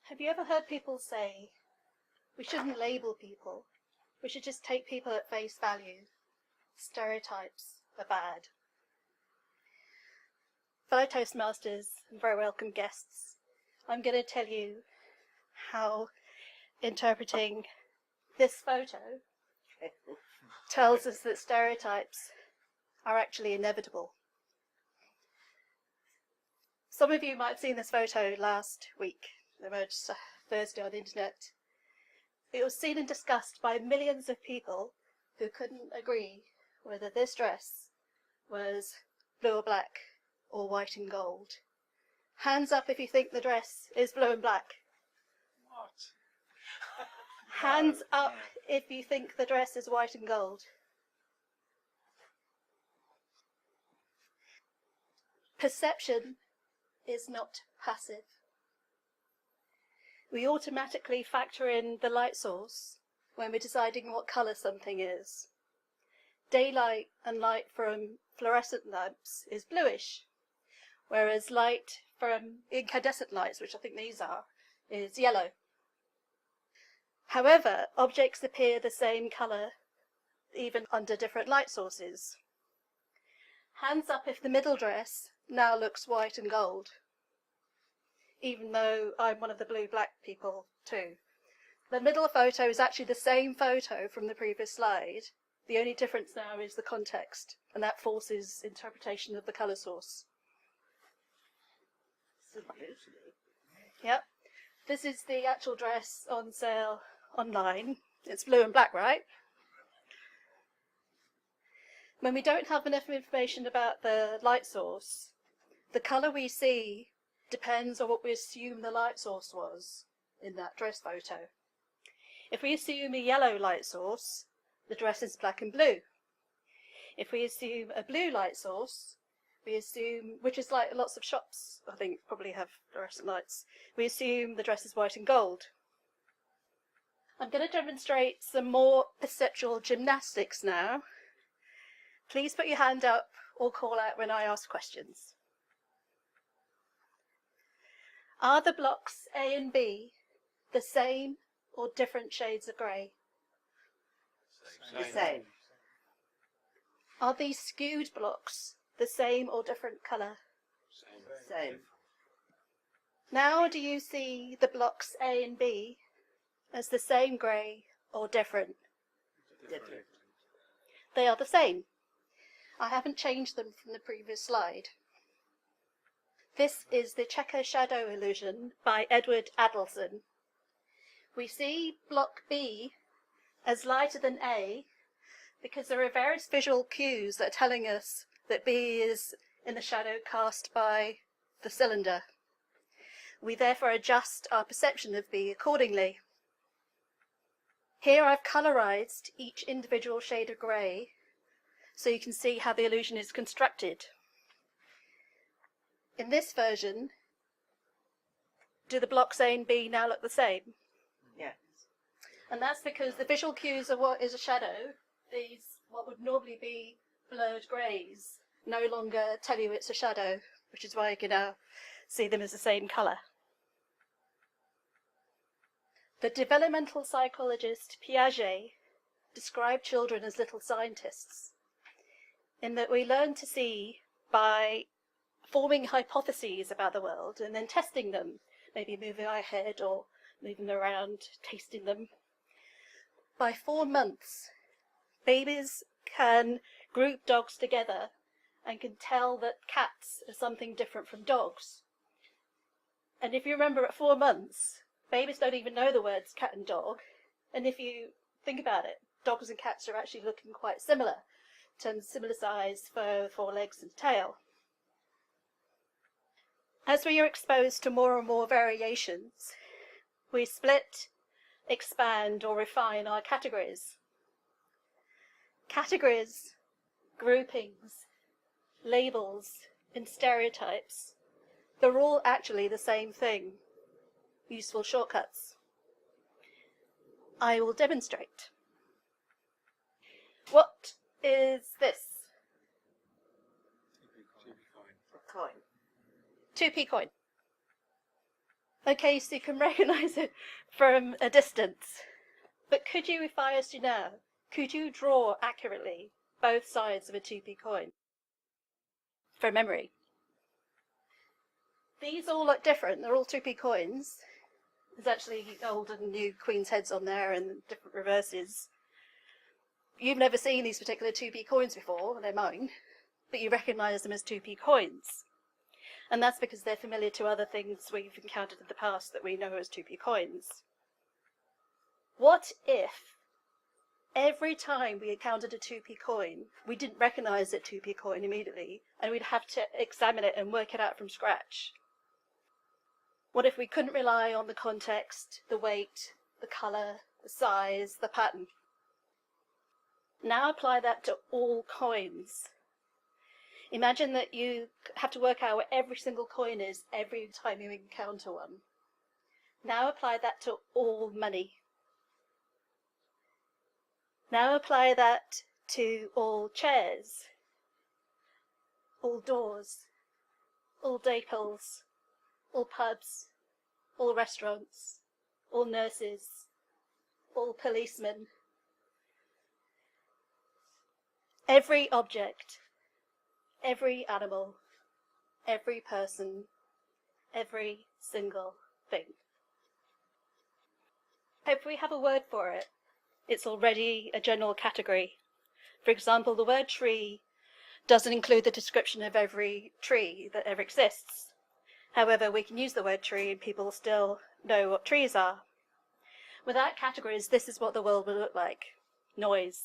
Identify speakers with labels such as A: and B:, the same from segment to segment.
A: Have you ever heard people say, we shouldn't label people, we should just take people at face value? Stereotypes are bad. Fellow Toastmasters and very welcome guests, I'm going to tell you how interpreting this photo tells us that stereotypes are actually inevitable. Some of you might have seen this photo last week. It emerged Thursday on the internet. It was seen and discussed by millions of people who couldn't agree whether this dress was blue or black or white and gold. Hands up if you think the dress is blue and black.
B: What?
A: Hands up if you think the dress is white and gold. Perception is not passive. We automatically factor in the light source when we're deciding what colour something is. Daylight and light from fluorescent lamps is bluish, whereas light from incandescent lights, which I think these are, is yellow. However, objects appear the same colour even under different light sources. Hands up if the middle dress now looks white and gold, even though I'm one of the blue-black people too. The middle photo is actually the same photo from the previous slide. The only difference now is the context, and that forces interpretation of the colour source. Yep. This is the actual dress on sale online. It's blue and black, right? When we don't have enough information about the light source, the colour we see depends on what we assume the light source was in that dress photo. If we assume a yellow light source, the dress is black and blue. If we assume a blue light source, we assume, which is like lots of shops, I think, probably have fluorescent lights, we assume the dress is white and gold. I'm going to demonstrate some more perceptual gymnastics now. Please put your hand up or call out when I ask questions. Are the blocks A and B the same or different shades of grey?
C: The same.
A: Are these skewed blocks the same or different colour?
C: Same.
A: Now do you see the blocks A and B as the same grey or different?
C: Different.
A: They are the same. I haven't changed them from the previous slide. This is the checker shadow illusion by Edward Adelson. We see block B as lighter than A because there are various visual cues that are telling us that B is in the shadow cast by the cylinder. We therefore adjust our perception of B accordingly. Here I've colorized each individual shade of grey so you can see how the illusion is constructed. In this version, do the blocks A and B now look the same?
C: Yes.
A: And that's because the visual cues of what is a shadow, these, what would normally be blurred greys, no longer tell you it's a shadow, which is why you can now see them as the same colour. The developmental psychologist Piaget described children as little scientists, in that we learn to see by forming hypotheses about the world and then testing them, maybe moving our head or moving them around, tasting them. By 4 months, babies can group dogs together and can tell that cats are something different from dogs. And if you remember, at 4 months, babies don't even know the words cat and dog. And if you think about it, dogs and cats are actually looking quite similar, in terms of similar size, fur, 4 legs and tail. As we are exposed to more and more variations, we split, expand or refine our categories. Categories, groupings, labels and stereotypes, they're all actually the same thing. Useful shortcuts. I will demonstrate. What is this?
C: A coin.
A: 2p coin. Okay, so you can recognise it from a distance. But could you, if I asked you now, could you draw accurately both sides of a 2p coin from memory? These all look different. They're all 2p coins. There's actually old and new queen's heads on there and different reverses. You've never seen these particular 2p coins before, they're mine, but you recognise them as 2p coins. And that's because they're familiar to other things we've encountered in the past that we know as 2p coins. What if every time we encountered a 2p coin, we didn't recognise it 2p coin immediately, and we'd have to examine it and work it out from scratch? What if we couldn't rely on the context, the weight, the colour, the size, the pattern? Now apply that to all coins. Imagine that you have to work out what every single coin is every time you encounter one. Now apply that to all money. Now apply that to all chairs, all doors, all decals, all pubs, all restaurants, all nurses, all policemen. Every object, every animal, every person, every single thing. If we have a word for it, it's already a general category. For example, the word tree doesn't include the description of every tree that ever exists. However, we can use the word tree and people still know what trees are. Without categories, this is what the world would look like. Noise.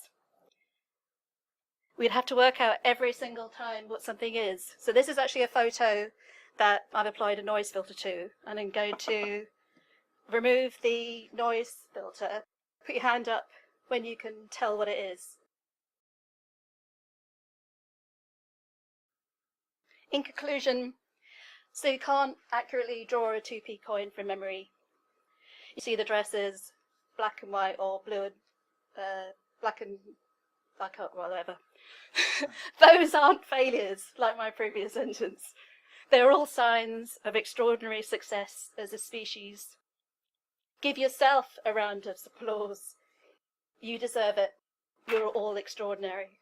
A: We'd have to work out every single time what something is. So this is actually a photo that I've applied a noise filter to, and I'm going to remove the noise filter. Put your hand up when you can tell what it is. In conclusion, so you can't accurately draw a 2p coin from memory. You see the dresses, black and white or blue and black and whatever. Those aren't failures, like my previous sentence. They're all signs of extraordinary success as a species. Give yourself a round of applause. You deserve it. You're all extraordinary.